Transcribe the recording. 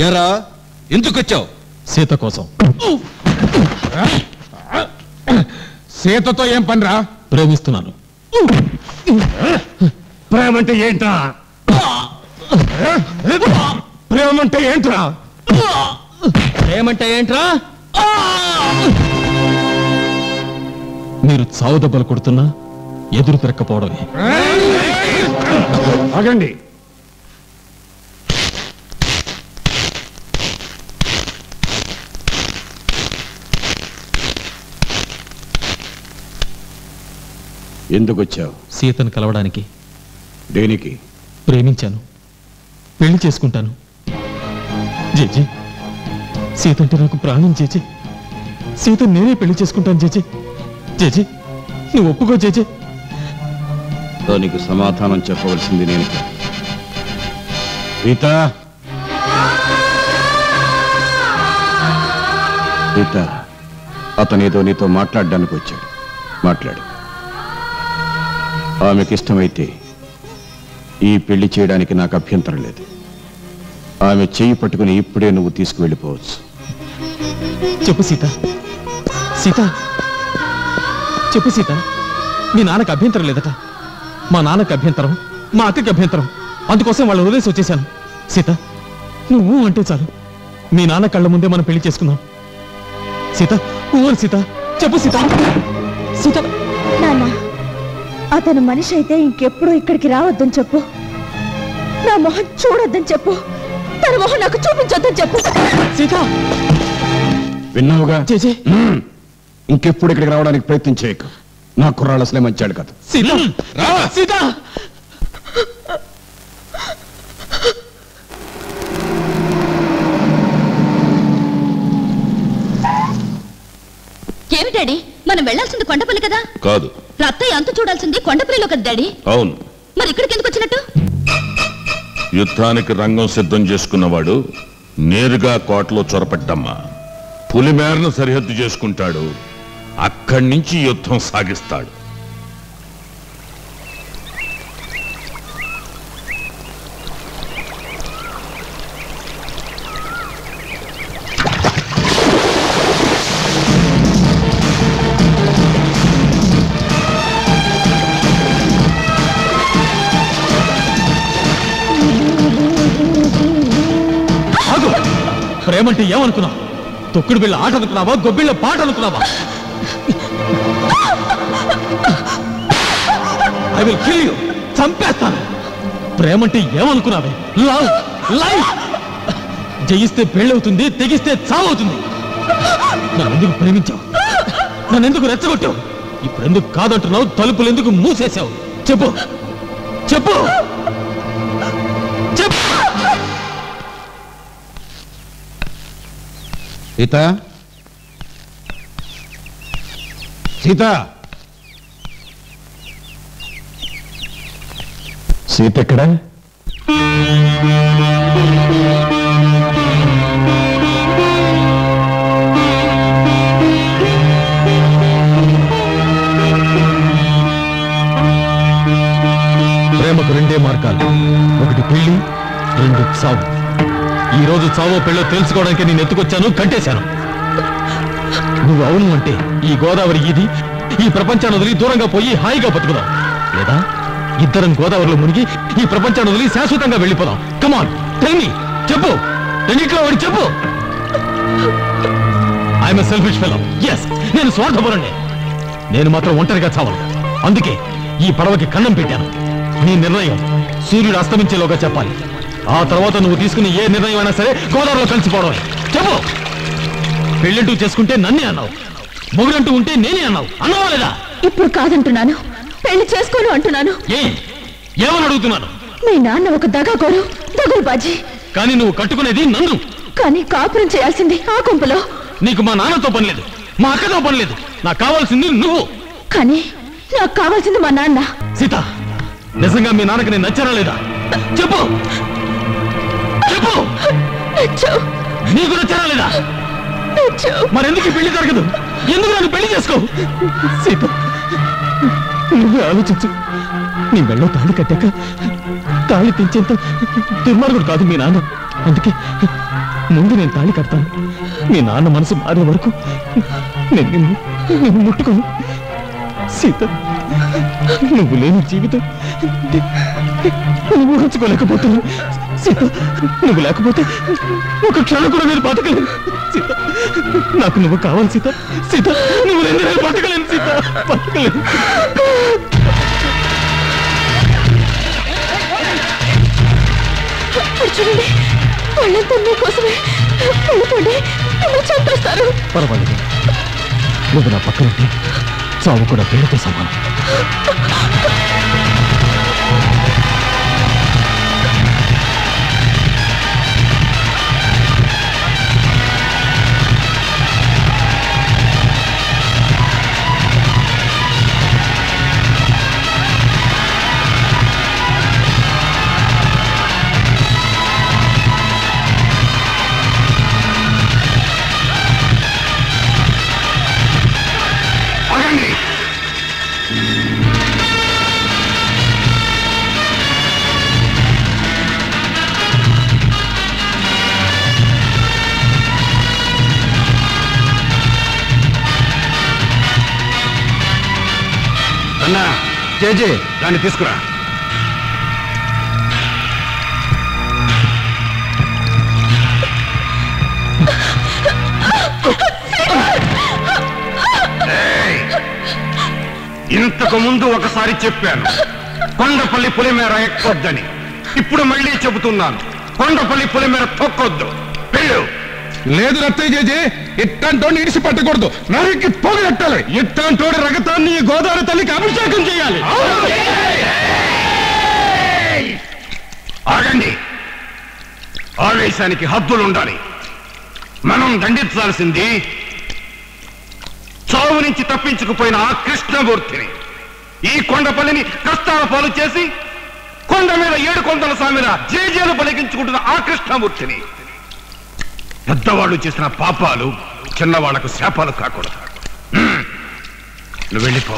ఎరా ఎందుకొచ్చావు? సీత కోసం. సీతతో ఏం పనిరా? ప్రేమిస్తున్నాను. ప్రేమంటే ఏంట్రా? ప్రేమంటే ఏంట్రా? ప్రేమంటే ఏంట్రా? మీరు చావు దెబ్బలు కొడుతున్నా ఎదురు తిరక్కపోవడమే. ఆగండి. ఎందుకు వచ్చావు? సీతను కలవడానికి. దేనికి? ప్రేమించాను, పెళ్లి చేసుకుంటాను. జేజీ, సీత అంటే నాకు ప్రాణం జేజీ. సీత నేనే పెళ్లి చేసుకుంటాను జేజీ. జేజీ, నువ్వు ఒప్పుకో జేజీ. దానికి సమాధానం చెప్పవలసింది నేను. సీత, సీత, అతనేదో నీతో మాట్లాడడానికి వచ్చాడు. మాట్లాడు. ఆమెకిష్టమైతే ఈ పెళ్లి చేయడానికి నాకు అభ్యంతరం లేదు. ఆమె చెయ్యి పట్టుకుని ఇప్పుడే నువ్వు తీసుకువెళ్ళిపోవచ్చు. చెప్పు సీత. సీత చెప్పు సీత. మీ నాన్నకు అభ్యంతరం లేదట. మా నాన్నకు అభ్యంతరం, మా అక్కకి అభ్యంతరం. అందుకోసం వాళ్ళు వదిలేసి వచ్చేశాను. సీత, నువ్వు అంటే చాలు. మీ నాన్న కళ్ళ ముందే మనం పెళ్లి చేసుకుందాం. సీత, ఊరు సీత. చెప్పు సీత. సీత. నాన్న, అతను మనిషి అయితే ఇంకెప్పుడు ఇక్కడికి రావద్దని చెప్పు. నా మొహం చూడొద్దని చెప్పు. తన మొహం నాకు చూపించొద్దని చెప్పు. సీత, విన్నావుగా? చేజే, ఇంకెప్పుడు ఇక్కడికి రావడానికి ప్రయత్నం చేయకు. నా కుర్రాళ్ళు అసలే మంచాడు కదా. సీత, సీత. ఏమి డాడీ, మనం వెళ్లాల్సింది కొండపల్లి కదా? కాదు. రత్తయ్య అంత చూడాల్సింది కొండపల్లిలో కదా డాడీ? అవును. మరి ఇక్కడికి ఎందుకు వచ్చినట్టు? యుద్ధానికి రంగం సిద్ధం చేసుకున్నవాడు నేరుగా కోటలో చొరపట్టమ్మా. పులిమేరను సరిహద్దు చేసుకుంటాడు. అక్కడి నుంచి యుద్ధం సాగిస్తాడు. ప్రేమంటే ఏమనుకున్నావు? తొక్కుడు బిళ్ళ ఆట అనుకున్నావా? గొబ్బిళ్ళ పాట అనుకున్నావా? I will kill you. చంపేస్తాను. ప్రేమంటే ఏమనుకున్నావే? Love, life. జయిస్తే పెళ్ళవుతుంది, తెగిస్తే చావవుతుంది. నన్నెందుకు ప్రేమించావు? నన్నెందుకు రెచ్చగొట్టావు? ఇప్పుడెందుకు కాదంటున్నావు? తలుపులు ఎందుకు మూసేశావు? చెప్పు, చెప్పు, చెప్పు. సీత, సీత, సీత ఎక్కడ? ప్రేమకు రెండే మార్గాలు. ఒకటి పెళ్లి, రెండు చావు. ఈ రోజు చావో పెళ్ళో తెలుసుకోవడానికి నేను ఎత్తుకొచ్చాను, కట్టేశాను. నువ్వు అవును అంటే ఈ గోదావరి ఇది, ఈ ప్రపంచాన్ని వదిలి దూరంగా పోయి హాయిగా బతుకుదాం. లేదా ఇద్దరం గోదావరిలో మునిగి ఈ ప్రపంచాన్ని వదిలి శాశ్వతంగా వెళ్ళిపోదాం. కమాన్, టెల్ మీ. చెప్పు, రెండిట్లో ఒకటి చెప్పు. I'm a selfish fellow. yes, నేను స్వార్థపరుణ్ణి. నేను మాత్రం ఒంటరిగా చావను. అందుకే ఈ పడవకి కన్నం పెట్టాను. నీ నిర్ణయం సూర్యుడు అస్తమించేలోగా చెప్పాలి. ఆ తర్వాత నువ్వు తీసుకునే ఏ నిర్ణయం అయినా సరే గోదావరిలో కలిసిపోవడం. చెప్పు. పెళ్ళంటూ చేసుకుంటే నన్నే అన్నావు, మొగుడంటూ ఉంటే నేనే అన్నావు. అన్నావా లేదా? ఇప్పుడు కాదంటున్నాను, పెళ్లి చేసుకోను అంటున్నాను. ఏమని అడుగుతున్నాను? మీ నాన్న ఒక దగాకోరు, దగులుబాజీ. కానీ నువ్వు కట్టుకునేది నన్ను. కానీ కాపురం చేయాల్సింది ఆ గుంపులో. నీకు మా నాన్నతో పని లేదు, మా అక్కతో పని లేదు. నాకు కావాల్సింది నువ్వు. కానీ నాకు కావాల్సింది మా నాన్న. సీత, నిజంగా మీ నాన్నకి నేను నచ్చారా లేదా? చెప్పు, చెప్పు. నీకు నచ్చారా లేదా? మరెందుకు పెళ్లి జరగదు? ఎందుకు నన్ను పెళ్లి చేసుకో? సీత, నువ్వే ఆలోచించు. నీ మెళ్ళో తాళి కట్టాక తాళి తెంచేంత దుర్మార్గుడు కాదు మీ నాన్న. అందుకే ముందు నేను తాళి కడతాను. మీ నాన్న మనసు మారే వరకు నేను నిన్ను ముట్టుకోను. సీత, నువ్వు లేని జీవితం నువ్వు ఊహించుకోలేకపోతున్నా. సీత, నువ్వు లేకపోతే ఒక క్షణం కూడా నేను బతకలేను. సీత, నాకు నువ్వు కావాలి సీత. సీత, నువ్వు లేని నేను బతకలేను. సీత, బతకలేను. చూడండి, వాళ్ళంతా మీకోసమే. వెళ్ళిపోండి, మిమ్మల్ని చంపేస్తారు. పర్వాలేదు, నువ్వు నా పక్కన ఉంటే చావు కూడా పేరుతో సమానం. అన్నా, జేజే దాన్ని తీసుకురా. ఇంతకు ముందు ఒకసారి చెప్పాను, కొండపల్లి పులిమేర ఎక్కొద్దని. ఇప్పుడు మళ్ళీ చెబుతున్నాను, కొండపల్లి పులిమేర తొక్కొద్దు. వెళ్ళు. లేదు రత్తయ్య జేజే, ఇట్టంటోని ఇడిసి పట్టకూడదు, నరికి పొగలెట్టాలి. ఇట్టంటోడి రగతాన్ని ఈ గోదావరి తల్లికి అభిషేకం చేయాలి. ఆగండి. ఆవేశానికి హద్దులుండాలి. మనం దండించాల్సింది చావు నుంచి తప్పించుకుపోయిన ఆ కృష్ణమూర్తిని. ఈ కొండపల్లిని కష్టాల పాలు చేసి కొండ మీద 7 కొండల సామిన జేజేలు పలికించుకుంటున్న ఆ కృష్ణమూర్తిని. పెద్దవాళ్ళు చేసిన పాపాలు చిన్నవాళ్లకు శాపాలు కాకూడదు. నువ్వు వెళ్ళిపో.